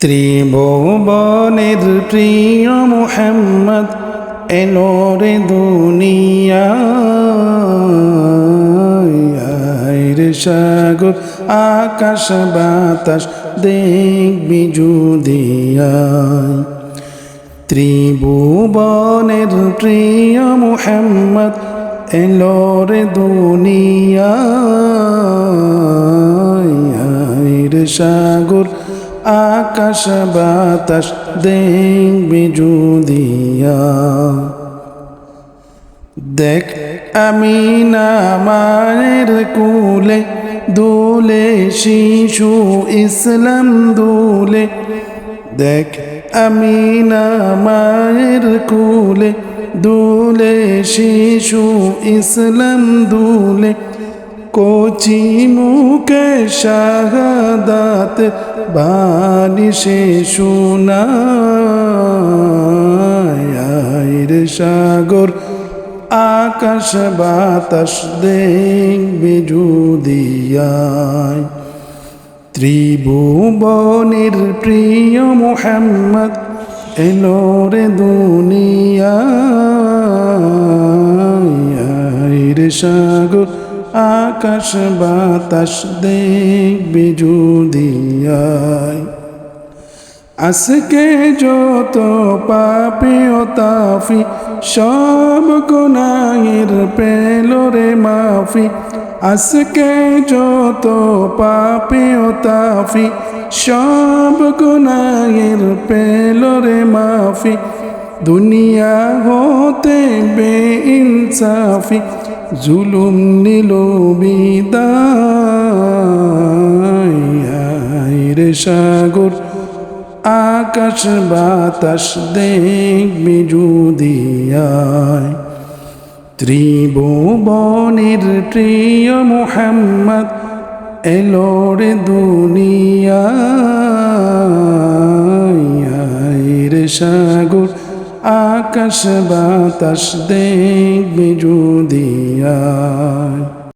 ত্রিভুবনের প্রিয় মুহাম্মদ এলো রে দুনিয়ায় রে সাগর আকাশ বাতাস দেখবি যুদিয়ায়। ত্রিভুবনের প্রিয় মুহাম্মদ এলো রে দুনিয়ায় রে সাগর আকাশ বাতাস দেখবি যুদিয়া। দেখ আমিনা মায়ের কুলে দুলে শিশু ইসলাম দুলে। দেখ আমিনা মায়ের কুলে দুলে শিশু ইসলাম দুলে। কোচি মুখে শাহাদাত বাণী সে শোনায় রে সাগর আকাশ বাতাস দেখবি যুদিয়ায়। ত্রিভুবনের প্রিয় মুহাম্মদ এলো রে দুনিয়ায় রে সাগর আকাশ বাতাস দেখবি যুদিয়ায়। আজকে যত পাপী ও তাফি সব গুনাহের পেল রে মাফি। আজকে যত পাপী ও তাফি সব গুনাহের পেল রে মাফি। দুনিয়া হতে বেইনসাফি জুলুম নিল বিদায় রে সাগর আকাশ বাতাস দেখবি যুদিয়ায়। ত্রিভুবনের প্রিয় মুহাম্মদ এলো রে দুনিয়ায় রে সাগর আকাশ বাতাস দেখবি যুদিয়ায়।